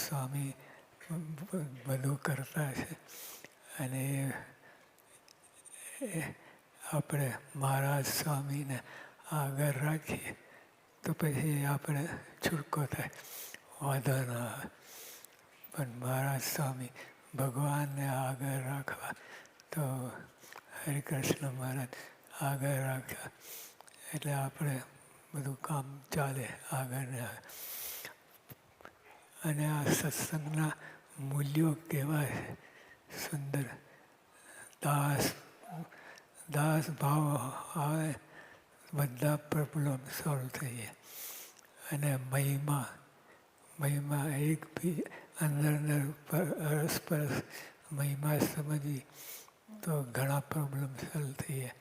સ્વામી બધું કરતા છે. અને આપણે મહારાજ સ્વામીને આગળ રાખીએ તો પછી આપણે છૂટકો થાય, વાંધો ના આવે. પણ મહારાજ સ્વામી ભગવાનને આગળ રાખવા તો હરિકૃષ્ણ મહારાજ આગળ રાખ્યા એટલે આપણે બધું કામ ચાલે આગળ ને આગળ. અને આ સત્સંગના મૂલ્યો કેવા છે સુંદર. દાસ ભાવ આવે બધા પ્રોબ્લેમ સોલ્વ થઈ જાય. અને મહિમા એક બી અંદર પરસ્પર મહિમા સમજી તો ઘણા પ્રોબ્લેમ સોલ્વ થઈ જાય.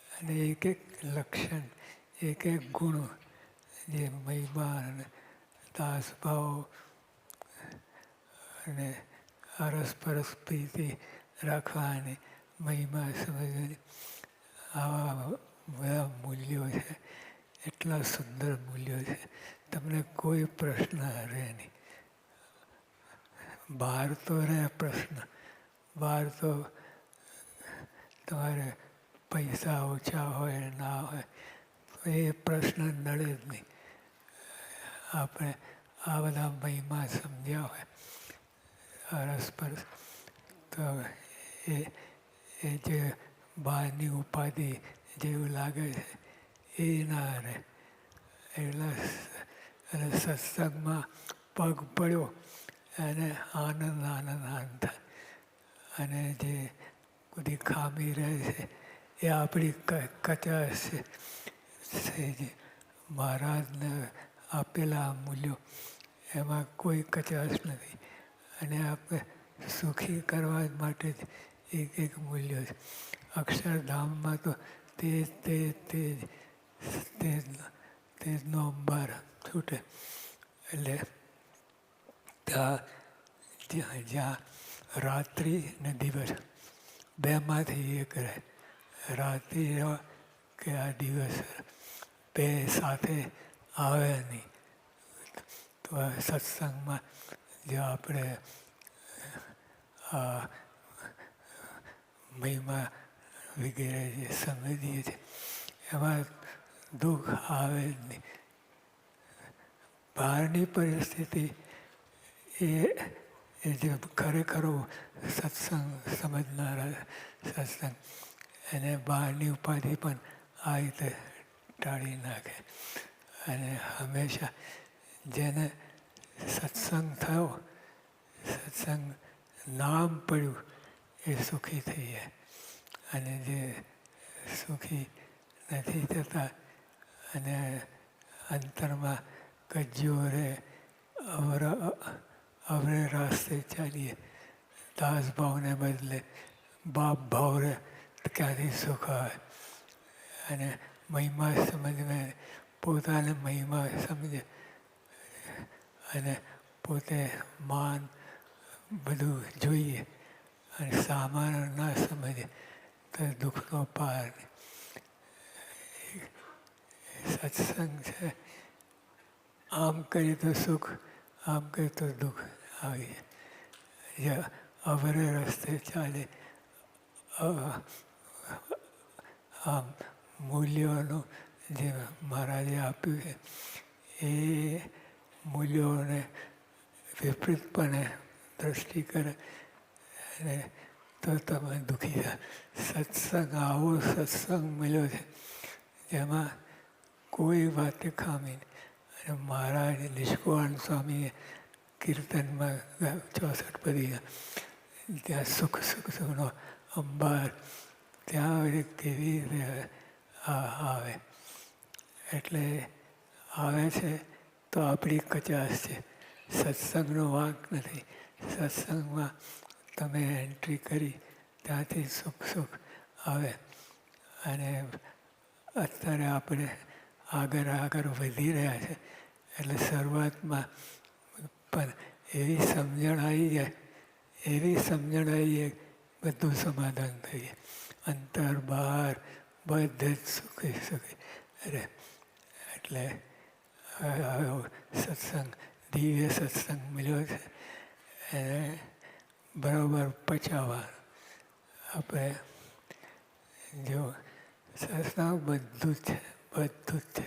અને એક એક લક્ષણ, એક એક ગુણ જે મહિમા અને દાસભાવ અને અરસપરસ પ્રીતિ રાખવાની, મહિમા સમજવાની, આવા બધા મૂલ્યો છે. એટલા સુંદર મૂલ્યો છે, તમને કોઈ પ્રશ્ન રહે નહીં. બહાર તો રહે પ્રશ્ન, બહાર તો તમારે પૈસા ઓછા હોય ના હોય તો એ પ્રશ્ન નડે જ નહીં. આપણે આ બધા મહિમા સમજ્યા હોય અરસપરસ તો એ જે બહારની ઉપાધિ જેવું લાગે છે એ ના રહે. એટલે સત્સંગમાં પગ પડ્યો અને આનંદ થાય. અને જે બધી ખામી રહે છે એ આપણી કચાશ છે. જે મહારાજને આપેલા મૂલ્યો એમાં કોઈ કચાશ નથી. અને આપણે સુખી કરવા માટે જ એક એક મૂલ્ય છે. અક્ષરધામમાં તો તેજનો અંબાર છૂટે. એટલે જ્યાં રાત્રિ ને દિવસ બેમાંથી એક રહે. રાત્રિ કે આ દિવસ બે સાથે આવે નહીં. તો આ સત્સંગમાં જે આપણે આ મહિમા વગેરે જે સમજીએ છીએ એમાં દુઃખ આવે જ નહીં. બહારની પરિસ્થિતિ એ જે ખરેખરો સત્સંગ સમજનારા સત્સંગ એને બહારની ઉપાધિ પણ આ રીતે ટાળી નાખે. અને હંમેશા જેને સત્સંગ થયો, સત્સંગ નામ પડ્યું એ સુખી થઈ જાય. અને જે સુખી નથી થતા અને અંતરમાં કજ્યો રહે, અવરે રાસ્તે ચાલીએ, દાસ ભાવને બદલે બાપ ભાવ રહે તો ક્યાંથી સુખ આવે. અને મહિમા સમજવે, પોતાને મહિમા સમજે અને પોતે માન બધું જોઈએ અને સામાન ના સમજે તો દુઃખનો પાર નહીં. સત્સંગ છે આમ કરીએ તો સુખ, આમ કરીએ તો દુઃખ આવી જાય. અવરે રસ્તે ચાલે આમ મૂલ્યોનું જે મહારાજે આપ્યું છે એ મૂલ્યોને વિપરીતપણે દ્રષ્ટિ કરે અને તો તમે દુઃખી થાય. સત્સંગ આવો સત્સંગ મળ્યો છે જેમાં કોઈ વાતે ખામી નહીં. અને મહારાજ નિષ્કુળાનંદ સ્વામીએ કીર્તનમાં 64 પદીના ત્યાં સુખનો અંબાર, ત્યાં કેવી રીતે આવે. એટલે આવે છે તો આપણી કચાશ છે, સત્સંગનો વાંક નથી. સત્સંગમાં તમે એન્ટ્રી કરી ત્યાંથી સુખ આવે. અને અત્યારે આપણે આગળ વધી રહ્યા છે. એટલે શરૂઆતમાં પણ એવી સમજણ આવી જાય બધું સમાધાન થઈ જાય. અંતર બહાર બધે જ સુખી રહે. એટલે સત્સંગ દિવ્ય સત્સંગ મળ્યો છે એને બરાબર પચાવવા. આપણે જો સત્સંગ બધું જ છે, બધું જ છે.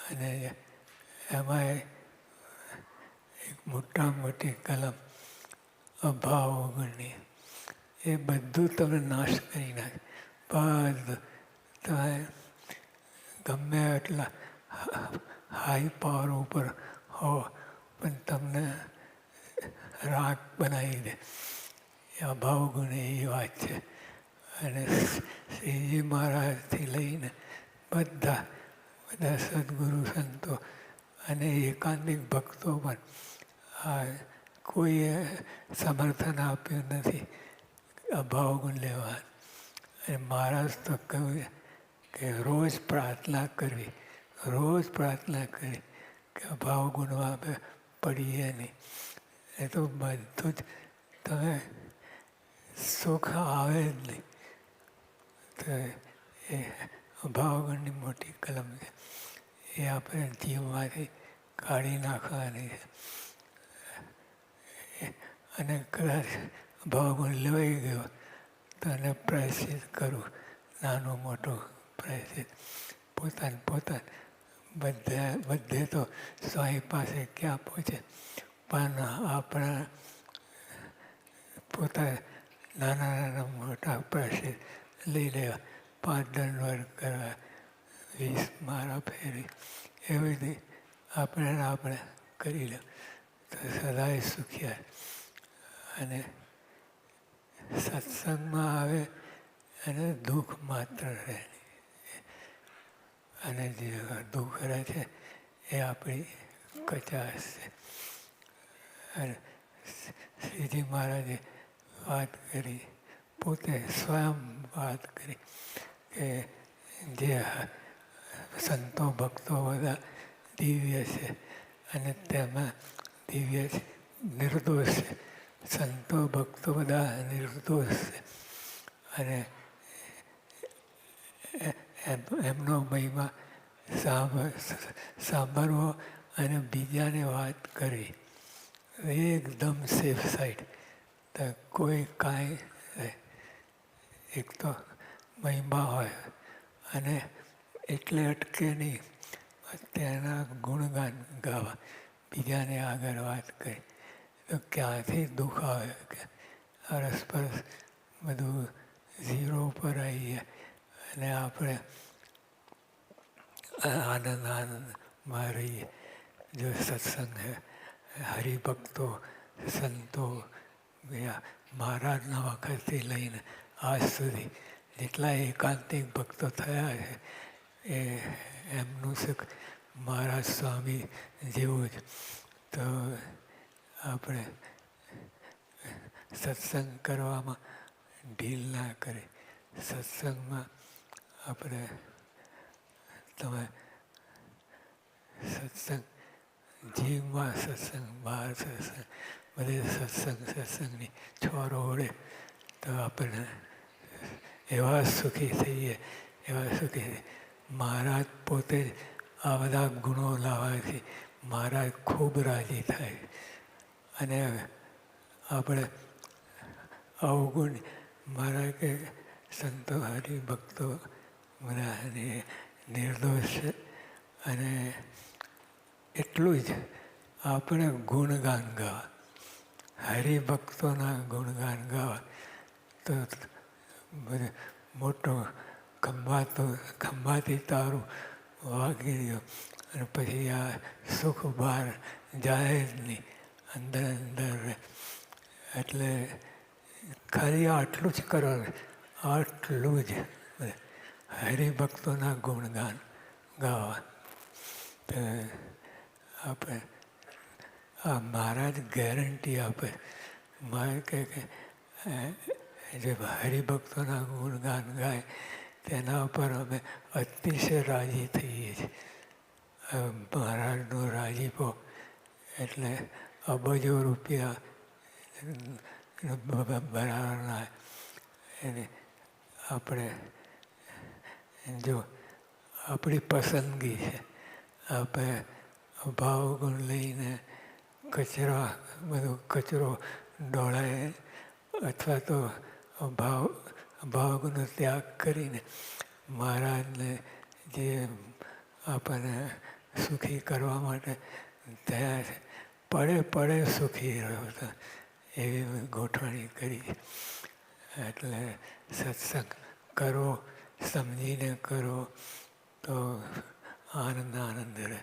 અને એમાં એક મોટામાં મોટી કલમ અભાવ વગરની, એ બધું તમે નાશ કરી નાખે. બધું તમે ગમે એટલા હાઈ પાવર ઉપર હો પણ તમને રાગ બનાવી દે. એ અભાવ ગુણ એ વાત છે. અને શ્રીજી મહારાજથી લઈને બધા સદગુરુ સંતો અને એકાંતિક ભક્તો પણ આ કોઈએ સમર્થન આપ્યું નથી અભાવ ગુણ લેવા. અને મહારાજ તો કહ્યું કે રોજ પ્રાર્થના કરવી, રોજ પ્રાર્થના કરવી કે અભાવ ગુણમાં પડીએ નહીં. એ તો બધું જ તમે સુખ આવે જ નહીં. તો એ અભાવગુણની મોટી કલમ છે, એ આપણે જીવમાંથી કાઢી નાખવાની છે. અને કદાચ અભાવગુણ લેવાઈ ગયો તો એને પ્રાયશ્ચિત કરવું, નાનું મોટું પ્રાયશ્ચિત પોતાને બધે તો સ્વામી પાસે ક્યાં પહોંચે, પણ આપણા પોતા નાના મોટા પ્રાયશ્ચિત લઈ લેવા. 5 દંડવત કરવા, 20 માળા ફેરવી, એવી રીતે આપણે કરી લે તો સદાય સુખિયા. અને સત્સંગમાં આવે અને દુઃખ માત્ર રહે. અને જે દુઃખ રહે છે એ આપણી કચાશ છે. અને શ્રીજી મહારાજે વાત કરી, પોતે સ્વયં વાત કરી કે જે સંતો ભક્તો બધા દિવ્ય છે અને તેમાં દિવ્ય નિર્દોષ છે. સંતો ભક્તો બધા નિર્દોષ છે અને એમનો મહિમા સાંભળવો અને બીજાને વાત કરવી એકદમ સેફ સાઈડ. તો કોઈ કાંઈ એક તો મહિમા હોય અને એટલે અટકે નહીં, તેના ગુણગાન ગાવા, બીજાને આગળ વાત કરી. તો ક્યાંથી દુઃખ આવે કે અરસપરસ બધું ઝીરો ઉપર આવીએ અને આપણે આનંદમાં રહીએ. જો સત્સંગ હરિભક્તો સંતો મહારાજના વખતથી લઈને આજ સુધી જેટલા એકાંતિક ભક્તો થયા છે એ એમનું સુખ મહારાજ સ્વામી જેવું જ. તો આપણે સત્સંગ કરવામાં ઢીલ ના કરે. સત્સંગમાં આપણે તમે સત્સંગ જીવમાં સત્સંગ, બહાર સત્સંગ, બધે સત્સંગની છોરો ઓળે તો આપણે એવા સુખી થઈએ, એવા સુખી. મહારાજ પોતે જ આ બધા ગુણો લાવવાથી મહારાજ ખૂબ રાજી થાય. અને આપણે અવગુણ મહારાજ કે સંતો હરિભક્તો બધા નિર્દોષ છે. અને એટલું જ આપણે ગુણગાન ગાવા, હરિભક્તોના ગુણગાન ગાવા. તો મોટો ખંભાથી તારું વાગી ગયો અને પછી આ સુખ બહાર જાય જ નહીં, અંદર રહે. એટલે ખાલી આટલું જ કરવાનું, આટલું જ હરિભક્તોના ગુણગાન ગાવા. તો આપણે આ મહારાજ ગેરંટી આપે. મારે કે જે હરિભક્તોના ગુણગાન ગાય તેના ઉપર અમે અતિશય રાજી થઈએ છીએ. મહારાજનો રાજીપો એટલે અબજો રૂપિયા બરાબરના. એને આપણે જો આપણી પસંદગી છે, આપણે ભાવગુણ લઈને કચરો ડોળાય, અથવા તો ભાવગુણનો ત્યાગ કરીને મહારાજને જે આપણને સુખી કરવા માટે થયા છે, પડે પડે સુખી રહ્યો હતો એવી ગોઠવણી કરી. એટલે સત્સંગ કરો, સમજીને કરો તો આનંદ રહે.